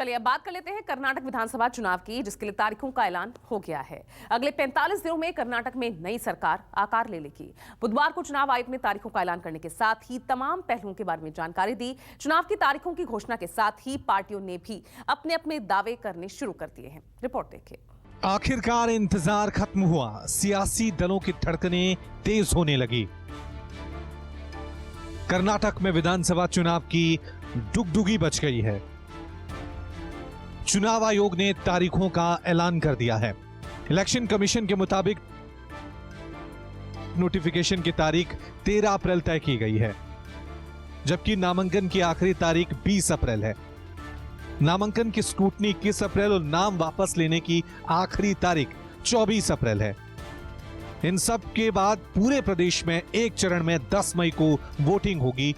चलिए अब बात कर लेते हैं कर्नाटक विधानसभा चुनाव की, जिसके लिए तारीखों का ऐलान हो गया है। अगले 45 दिनों में कर्नाटक में नई सरकार आकार ले लेगी। बुधवार को चुनाव आयोग ने तारीखों का ऐलान करने के साथ ही तमाम पहलुओं के बारे में जानकारी दी। चुनाव की तारीखों की घोषणा के साथ ही पार्टियों ने भी अपने अपने दावे करने शुरू कर दिए हैं। रिपोर्ट देखिए। आखिरकार इंतजार खत्म हुआ, सियासी दलों की धड़कनें तेज होने लगी। कर्नाटक में विधानसभा चुनाव की डुगडुगी बच गई है। चुनाव आयोग ने तारीखों का ऐलान कर दिया है। इलेक्शन कमीशन के मुताबिक नोटिफिकेशन की तारीख 13 अप्रैल तय की गई है, जबकि नामांकन की आखिरी तारीख 20 अप्रैल है। नामांकन की स्क्रूटनी 21 अप्रैल और नाम वापस लेने की आखिरी तारीख 24 अप्रैल है। इन सब के बाद पूरे प्रदेश में एक चरण में 10 मई को वोटिंग होगी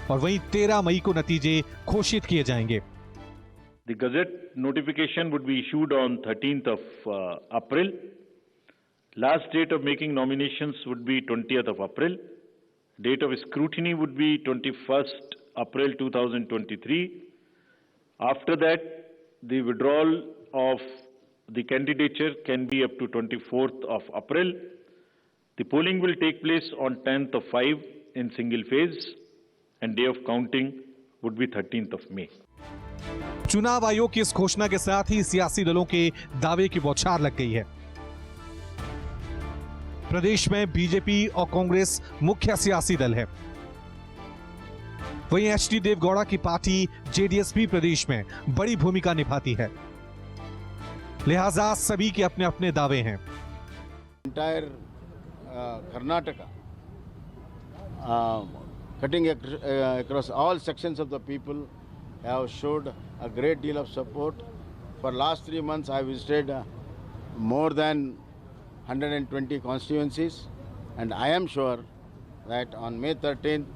और वहीं 13 मई को नतीजे घोषित किए जाएंगे। The Gazette notification would be issued on 13th of April. Last date of making nominations would be 20th of April. Date of scrutiny would be 21st April 2023. After that, the withdrawal of the candidature can be up to 24th of April. The polling will take place on 10th of 5 in single phase, and day of counting would be 13th of May. चुनाव आयोग की इस घोषणा के साथ ही सियासी दलों के दावे की बौछार लग गई है। प्रदेश में बीजेपी और कांग्रेस मुख्य सियासी दल है। वहीं एचडी देवगौड़ा की पार्टी जेडीएस भी प्रदेश में बड़ी भूमिका निभाती है, लिहाजा सभी के अपने अपने दावे हैं। Entire Karnataka, cutting across all sections of the people, have showed a great deal of support. For last 3 months, I visited more than 120 constituencies, and I am sure that on May 13th,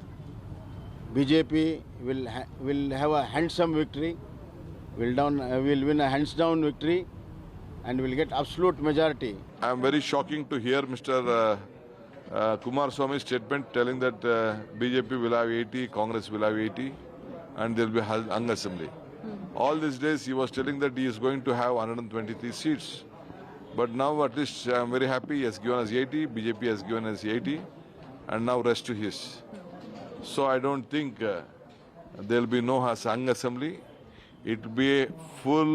BJP will have a handsome victory, will win a hands down victory, and will get absolute majority. I am very shocking to hear Mr. Kumaraswamy's statement telling that BJP will have 80, Congress will have 80, and there will be hung assembly. All these days he was telling that he is going to have 123 seats. But now at least I am very happy he has given us 80, BJP has given us 80, and now rest to his. So I don't think there will be no hung assembly. It will be a full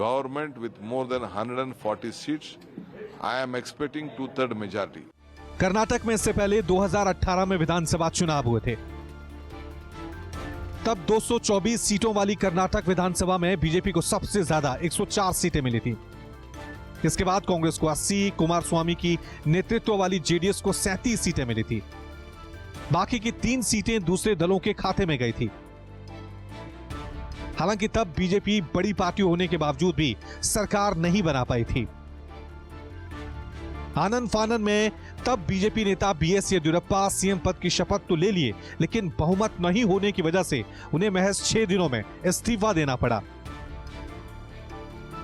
government with more than 140 seats. I am expecting 2/3 majority. Karnataka में इससे पहले 2018 में विधानसभा चुनाव हुए थे। तब 224 सीटों वाली कर्नाटक विधानसभा में बीजेपी को सबसे ज्यादा 104 सीटें मिली थी। इसके बाद कांग्रेस को 80, कुमारस्वामी की नेतृत्व वाली जेडीएस को 37 सीटें मिली थी। बाकी की 3 सीटें दूसरे दलों के खाते में गई थी। हालांकि तब बीजेपी बड़ी पार्टी होने के बावजूद भी सरकार नहीं बना पाई थी। आनंद फानन में तब बीजेपी नेता बीएस येदियुरप्पा सीएम पद की शपथ तो ले लिए, लेकिन बहुमत नहीं होने की वजह से उन्हें महज 6 दिनों में इस्तीफा देना पड़ा।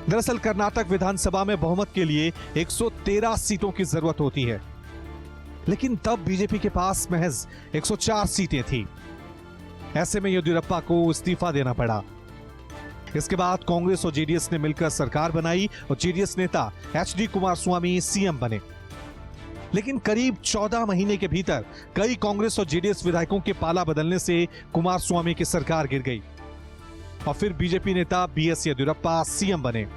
दरअसल कर्नाटक विधानसभा में बहुमत के लिए 113 सीटों की जरूरत होती है, लेकिन तब बीजेपी के पास महज 104 सीटें थी। ऐसे में येदियुरप्पा को इस्तीफा देना पड़ा। इसके बाद कांग्रेस और जेडीएस ने मिलकर सरकार बनाई और जेडीएस नेता एचडी कुमारस्वामी सीएम बने। लेकिन करीब 14 महीने के भीतर कई कांग्रेस और जेडीएस विधायकों के पाला बदलने से कुमारस्वामी की सरकार गिर गई और फिर बीजेपी नेता बीएस येदियुरप्पा सीएम बने।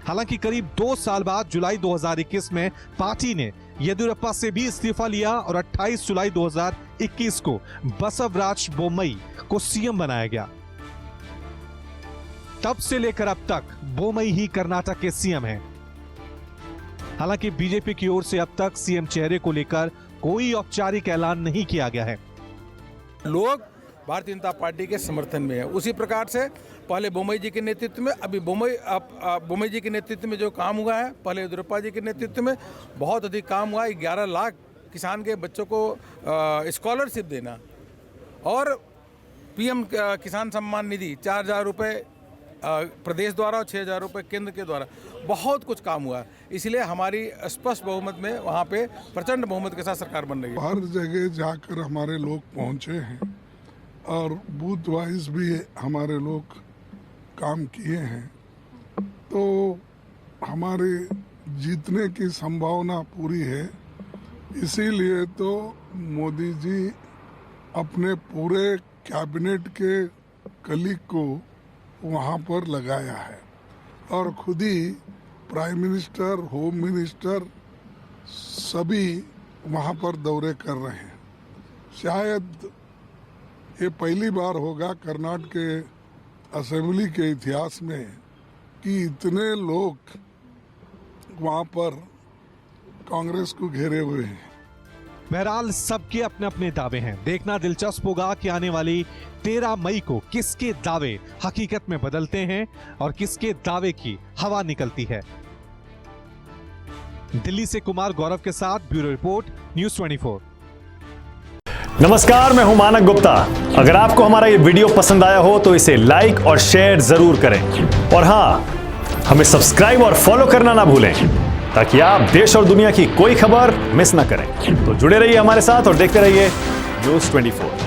हालांकि करीब 2 साल बाद जुलाई 2021 में पार्टी ने येदियुरप्पा से भी इस्तीफा लिया और 28 जुलाई 2021 को बसवराज बोम्मई को सीएम बनाया गया। तब से लेकर अब तक बोम्मई ही कर्नाटक के सीएम हैं। हालांकि बीजेपी की ओर से अब तक सीएम चेहरे को लेकर कोई औपचारिक ऐलान नहीं किया गया है। लोग भारतीय जनता पार्टी के समर्थन में है। उसी प्रकार से पहले बोम्मई जी के नेतृत्व में, अभी बोम्मई जी के नेतृत्व में जो काम हुआ है, पहले येदियुरप्पा जी के नेतृत्व में बहुत अधिक काम हुआ है। 11 लाख किसान के बच्चों को स्कॉलरशिप देना और पीएम किसान सम्मान निधि 4,000 रुपये प्रदेश द्वारा और 6,000 रुपये केंद्र के द्वारा, बहुत कुछ काम हुआ। इसलिए हमारी स्पष्ट बहुमत में वहाँ पे प्रचंड बहुमत के साथ सरकार बन रही है। हर जगह जाकर हमारे लोग पहुँचे हैं और बूथ वाइज भी हमारे लोग काम किए हैं, तो हमारे जीतने की संभावना पूरी है। इसीलिए तो मोदी जी अपने पूरे कैबिनेट के कलीग को वहाँ पर लगाया है और खुद ही प्राइम मिनिस्टर, होम मिनिस्टर सभी वहाँ पर दौरे कर रहे हैं। शायद ये पहली बार होगा कर्नाटक के असेंबली के इतिहास में कि इतने लोग वहाँ पर कांग्रेस को घेरे हुए हैं। बहरहाल सबके अपने अपने दावे हैं। देखना दिलचस्प होगा कि आने वाली 13 मई को किसके दावे हकीकत में बदलते हैं और किसके दावे की हवा निकलती है। दिल्ली से कुमार गौरव के साथ ब्यूरो रिपोर्ट, न्यूज़ 24। नमस्कार, मैं हूं मानक गुप्ता। अगर आपको हमारा ये वीडियो पसंद आया हो तो इसे लाइक और शेयर जरूर करें और हां, हमें सब्सक्राइब और फॉलो करना ना भूलें ताकि आप देश और दुनिया की कोई खबर मिस ना करें। तो जुड़े रहिए हमारे साथ और देखते रहिए न्यूज़ 24।